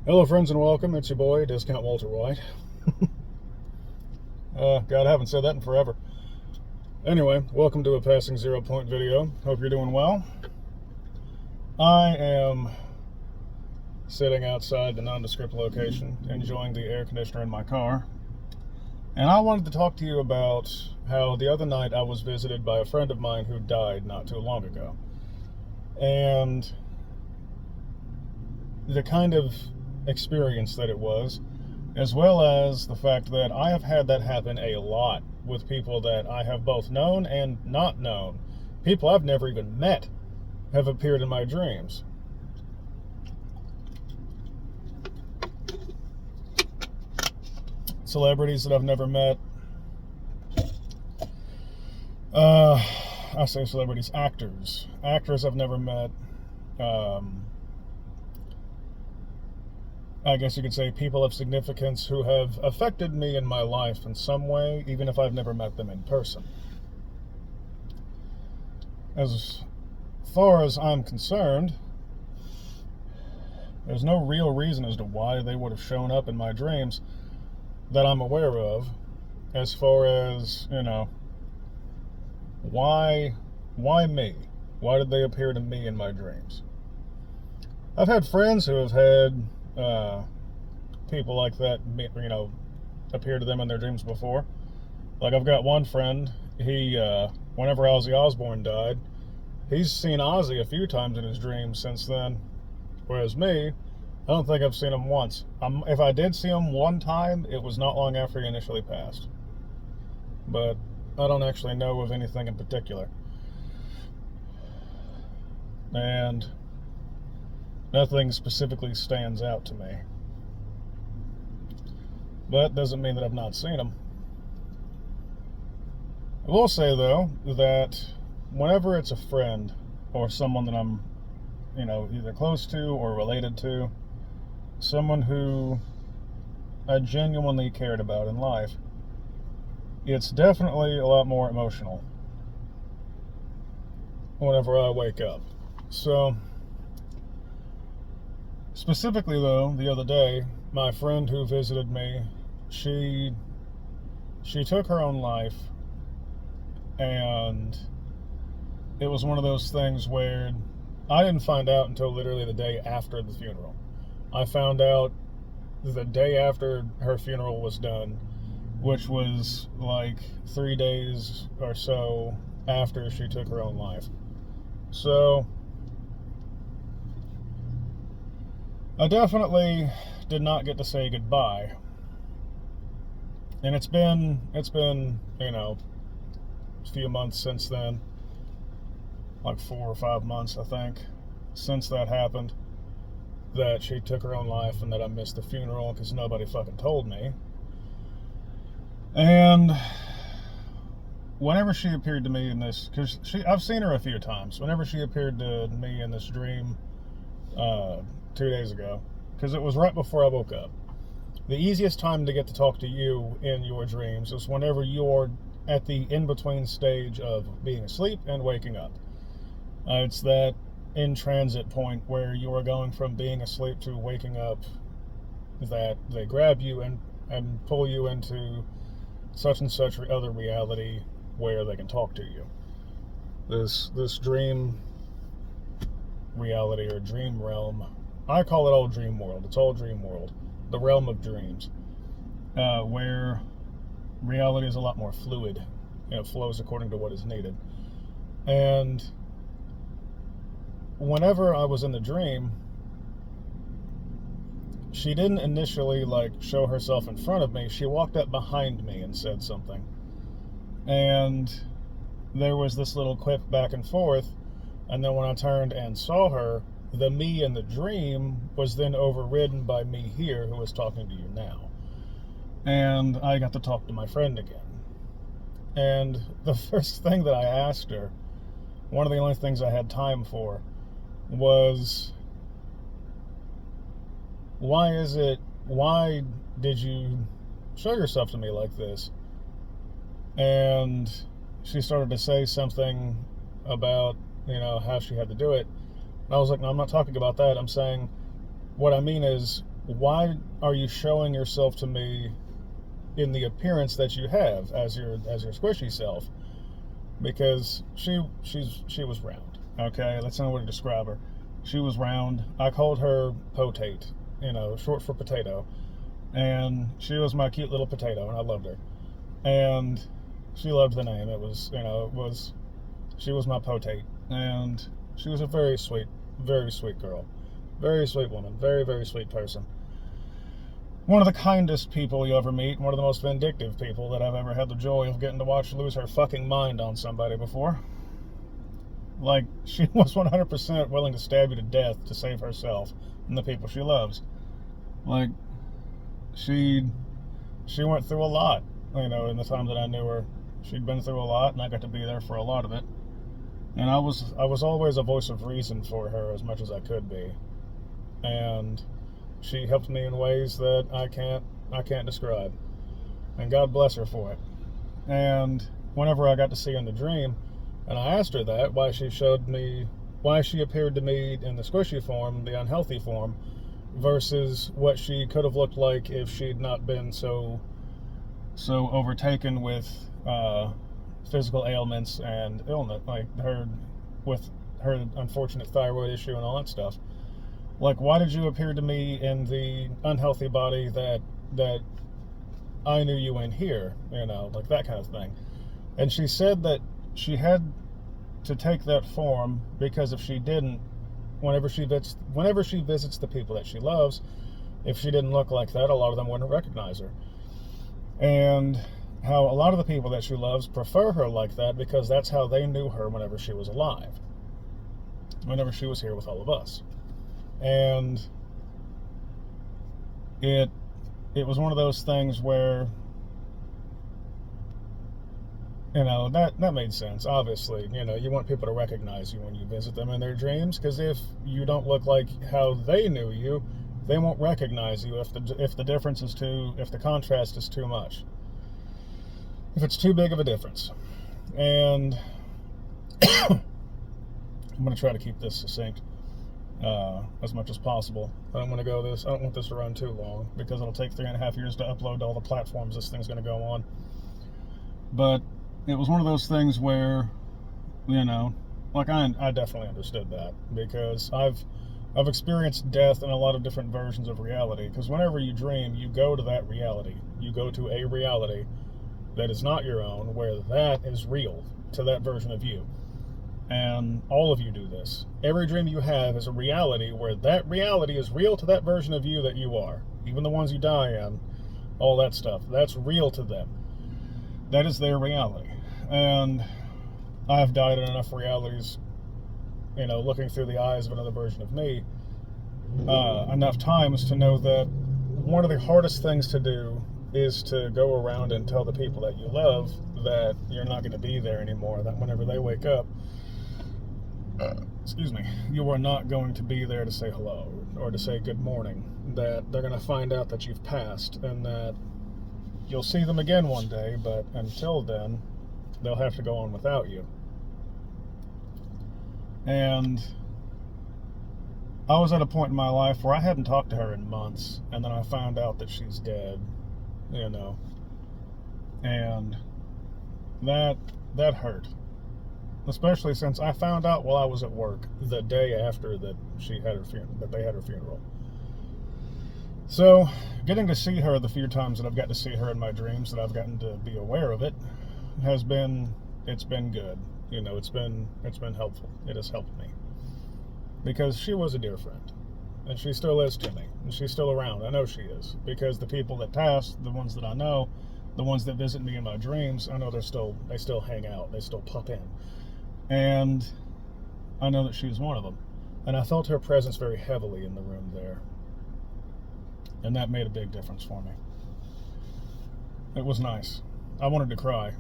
Hello, friends, and welcome. It's your boy, Discount Walter White. God, I haven't said that in forever. Anyway, welcome to a Passing Zero Point video. Hope you're doing well. I am sitting outside the nondescript location, enjoying the air conditioner in my car. And I wanted to talk to you about how the other night I was visited by a friend of mine who died not too long ago. And the kind of experience that it was, as well as the fact that I have had that happen a lot with people that I have both known and not known. People I've never even met have appeared in my dreams. Celebrities that I've never met. I say celebrities, actors. Actors I've never met. I guess you could say people of significance who have affected me in my life in some way, even if I've never met them in person. As far as I'm concerned, there's no real reason as to why they would have shown up in my dreams that I'm aware of, as far as, why me? Why did they appear to me in my dreams? I've had friends who have had people like that, appear to them in their dreams before. Like, I've got one friend, he, whenever Ozzy Osbourne died, he's seen Ozzy a few times in his dreams since then. Whereas me, I don't think I've seen him once. If I did see him one time, it was not long after he initially passed. But I don't actually know of anything in particular. And nothing specifically stands out to me. But doesn't mean that I've not seen them. I will say, though, that whenever it's a friend or someone that I'm, either close to or related to, someone who I genuinely cared about in life, it's definitely a lot more emotional whenever I wake up. So, specifically, though, the other day, my friend who visited me, she took her own life, and it was one of those things where I didn't find out until literally the day after the funeral. I found out the day after her funeral was done, which was like 3 days or so after she took her own life. So I definitely did not get to say goodbye. And it's been, a few months since then. Like 4 or 5 months, I think, since that happened, that she took her own life and that I missed the funeral because nobody fucking told me. And whenever she appeared to me in this, because I've seen her a few times, whenever she appeared to me in this dream 2 days ago, because it was right before I woke up. The easiest time to get to talk to you in your dreams is whenever you're at the in-between stage of being asleep and waking up. It's that in-transit point where you are going from being asleep to waking up, that they grab you and pull you into such and such other reality where they can talk to you. This dream reality or dream realm, I call it all dream world. It's all dream world. The realm of dreams, where reality is a lot more fluid. It flows according to what is needed. And whenever I was in the dream, she didn't initially show herself in front of me. She walked up behind me and said something. And there was this little quip back and forth. And then when I turned and saw her, the me in the dream was then overridden by me here, who is talking to you now. And I got to talk to my friend again. And the first thing that I asked her, one of the only things I had time for, was, why did you show yourself to me like this? And she started to say something about, how she had to do it. And I was like, no, I'm not talking about that. I'm saying, what I mean is, why are you showing yourself to me in the appearance that you have as your squishy self? Because she was round. Okay, that's not way to describe her. She was round. I called her potate, short for potato, and she was my cute little potato, and I loved her, and she loved the name. It was, she was my potate, and she was a very sweet girl, very sweet woman, very, very sweet person. One of the kindest people you ever meet, one of the most vindictive people that I've ever had the joy of getting to watch lose her fucking mind on somebody before. Like, she was 100% willing to stab you to death to save herself and the people she loves. Like, she went through a lot, in the time that I knew her. She'd been through a lot, and I got to be there for a lot of it. And I was always a voice of reason for her as much as I could be. And she helped me in ways that I can't describe. And God bless her for it. And whenever I got to see her in the dream, and I asked her that, why she appeared to me in the squishy form, the unhealthy form, versus what she could have looked like if she'd not been so overtaken with physical ailments and illness, like with her unfortunate thyroid issue and all that stuff. Like, why did you appear to me in the unhealthy body that I knew you in here? Like that kind of thing. And she said that she had to take that form because if she didn't, whenever she visits the people that she loves, if she didn't look like that, a lot of them wouldn't recognize her. And how a lot of the people that she loves prefer her like that because that's how they knew her whenever she was alive, whenever she was here with all of us. And it was one of those things where, that made sense. Obviously, you want people to recognize you when you visit them in their dreams, because if you don't look like how they knew you, they won't recognize you if the contrast is too much, if it's too big of a difference. And I'm going to try to keep this succinct as much as possible. I don't want this to run too long because it'll take 3.5 years to upload to all the platforms this thing's going to go on. But it was one of those things where, like I definitely understood that, because I've experienced death in a lot of different versions of reality, because whenever you dream, you go to that reality. You go to a reality that is not your own, where that is real to that version of you. And all of you do this. Every dream you have is a reality where that reality is real to that version of you that you are. Even the ones you die in, all that stuff, that's real to them. That is their reality. And I've died in enough realities, looking through the eyes of another version of me, enough times to know that one of the hardest things to do is to go around and tell the people that you love that you're not going to be there anymore, that whenever they wake up, you are not going to be there to say hello or to say good morning, that they're going to find out that you've passed and that you'll see them again one day, but until then, they'll have to go on without you. And I was at a point in my life where I hadn't talked to her in months, and then I found out that she's dead, and that hurt. Especially since I found out while I was at work the day after that they had her funeral. So, getting to see her the few times that I've got to see her in my dreams, that I've gotten to be aware of it, it's been good. It's been helpful. It has helped me. Because she was a dear friend. And she still is to me. And she's still around. I know she is. Because the people that pass, the ones that I know, the ones that visit me in my dreams, I know they still hang out. They still pop in. And I know that she's one of them. And I felt her presence very heavily in the room there. And that made a big difference for me. It was nice. I wanted to cry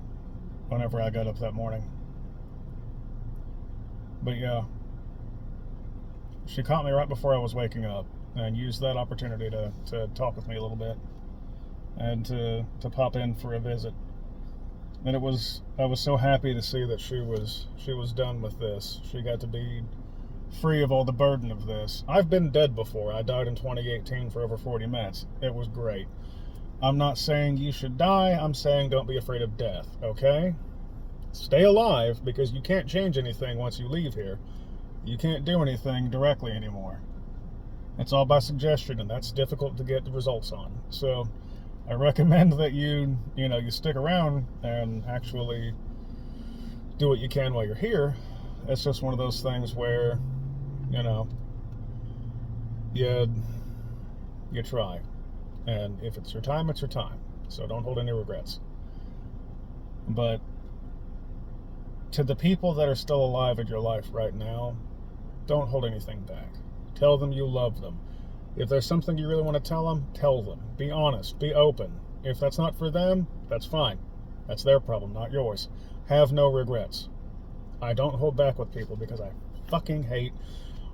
whenever I got up that morning. But yeah, she caught me right before I was waking up and used that opportunity to talk with me a little bit and to pop in for a visit. And I was so happy to see that she was done with this. She got to be free of all the burden of this. I've been dead before. I died in 2018 for over 40 minutes. It was great. I'm not saying you should die. I'm saying don't be afraid of death, okay? Stay alive, because you can't change anything once you leave here. You can't do anything directly anymore. It's all by suggestion, and that's difficult to get the results on. So I recommend that you stick around and actually do what you can while you're here. It's just one of those things where, you try. And if it's your time, it's your time. So don't hold any regrets. But to the people that are still alive in your life right now, don't hold anything back. Tell them you love them. If there's something you really want to tell them, tell them. Be honest. Be open. If that's not for them, that's fine. That's their problem, not yours. Have no regrets. I don't hold back with people because I fucking hate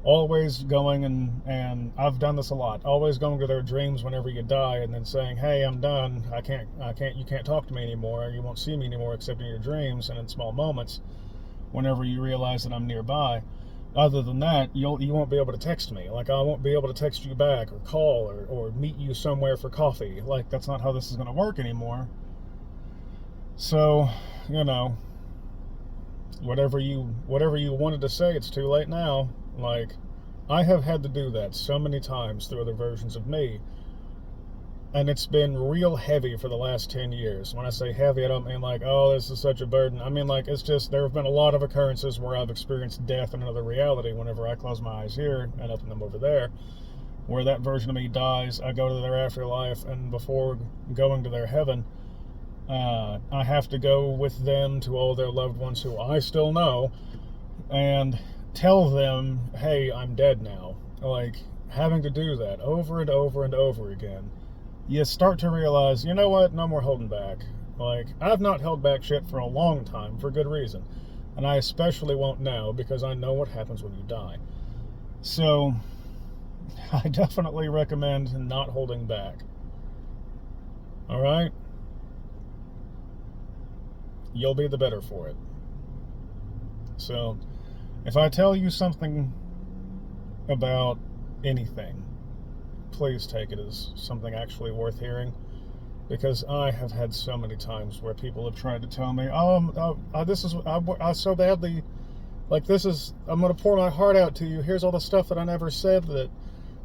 always going and I've done this a lot. Always going to their dreams whenever you die and then saying, "Hey, I'm done. You can't talk to me anymore. You won't see me anymore except in your dreams and in small moments whenever you realize that I'm nearby. Other than that, you won't be able to text me. Like, I won't be able to text you back or call or meet you somewhere for coffee. Like, that's not how this is going to work anymore. So, whatever you wanted to say, it's too late now. Like, I have had to do that so many times through other versions of me, and it's been real heavy for the last 10 years. When I say heavy, I don't mean like, oh, this is such a burden. I mean, like, it's just, there have been a lot of occurrences where I've experienced death in another reality whenever I close my eyes here and open them over there, where that version of me dies. I go to their afterlife, and before going to their heaven, I have to go with them to all their loved ones who I still know and tell them, hey, I'm dead now. Like, having to do that over and over and over again, you start to realize, you know what, no more holding back. Like, I've not held back shit for a long time for good reason, and I especially won't now because I know what happens when you die. So I definitely recommend not holding back. All right? You'll be the better for it. So if I tell you something about anything, please take it as something actually worth hearing, because I have had so many times where people have tried to tell me, I so badly, like, I'm going to pour my heart out to you. Here's all the stuff that I never said, that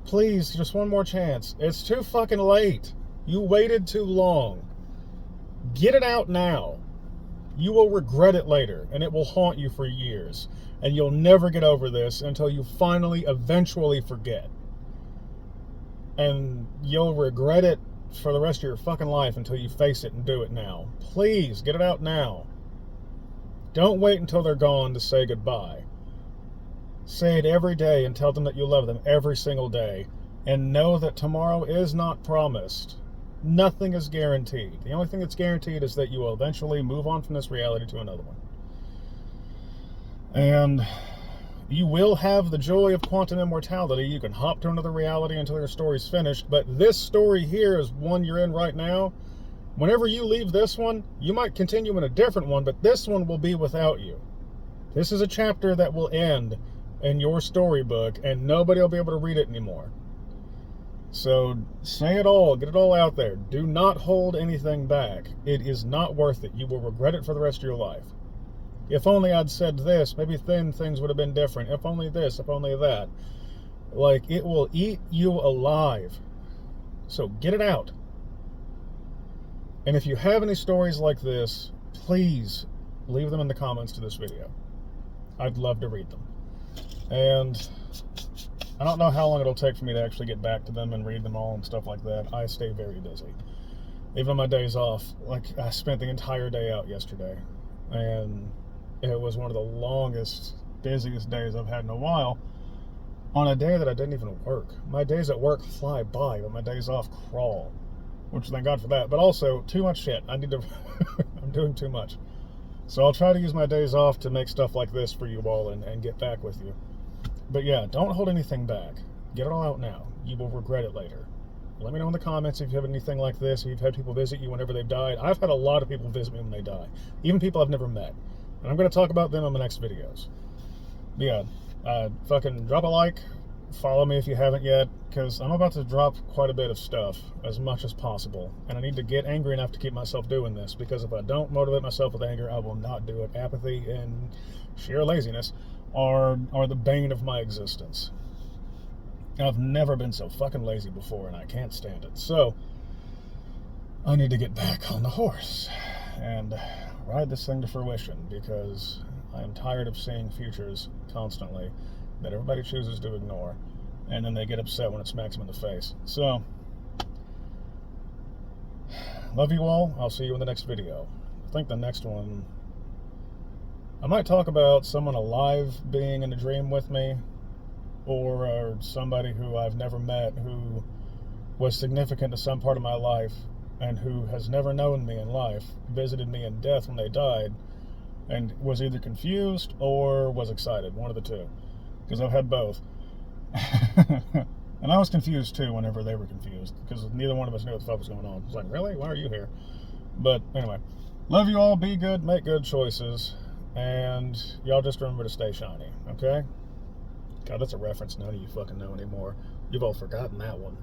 please, just one more chance. It's too fucking late. You waited too long. Get it out now. You will regret it later, and it will haunt you for years. And you'll never get over this until you finally, eventually forget. And you'll regret it for the rest of your fucking life until you face it and do it now. Please, get it out now. Don't wait until they're gone to say goodbye. Say it every day and tell them that you love them every single day. And know that tomorrow is not promised. Nothing is guaranteed. The only thing that's guaranteed is that you will eventually move on from this reality to another one. And you will have the joy of quantum immortality. You can hop to another reality until your story's finished. But this story here is one you're in right now. Whenever you leave this one, you might continue in a different one, but this one will be without you. This is a chapter that will end in your storybook, and nobody will be able to read it anymore. So say it all, get it all out there. Do not hold anything back. It is not worth it. You will regret it for the rest of your life. If only I'd said this, maybe then things would have been different. If only this, if only that. Like, it will eat you alive. So get it out. And if you have any stories like this, please leave them in the comments to this video. I'd love to read them. And I don't know how long it'll take for me to actually get back to them and read them all and stuff like that. I stay very busy. Even on my days off, like, I spent the entire day out yesterday. And it was one of the longest, busiest days I've had in a while, on a day that I didn't even work. My days at work fly by, but my days off crawl, which thank God for that. But also, too much shit. I'm doing too much. So I'll try to use my days off to make stuff like this for you all and get back with you. But yeah, don't hold anything back. Get it all out now. You will regret it later. Let me know in the comments if you have anything like this, if you've had people visit you whenever they've died. I've had a lot of people visit me when they die, even people I've never met. And I'm going to talk about them in the next videos. But yeah, Fucking drop a like, follow me if you haven't yet, because I'm about to drop quite a bit of stuff, as much as possible, and I need to get angry enough to keep myself doing this, because if I don't motivate myself with anger, I will not do it. Apathy and sheer laziness are the bane of my existence. I've never been so fucking lazy before, and I can't stand it. So I need to get back on the horse and ride this thing to fruition, because I am tired of seeing futures constantly that everybody chooses to ignore, and then they get upset when it smacks them in the face. So, love you all. I'll see you in the next video. I think the next one, I might talk about someone alive being in a dream with me, or somebody who I've never met who was significant to some part of my life and who has never known me in life, visited me in death when they died, and was either confused or was excited, one of the two, because I've had both. And I was confused too whenever they were confused, because neither one of us knew what the fuck was going on. It's like, really? Why are you here? But anyway, love you all, be good, make good choices, and y'all just remember to stay shiny, okay? God, that's a reference none of you fucking know anymore. You've all forgotten that one.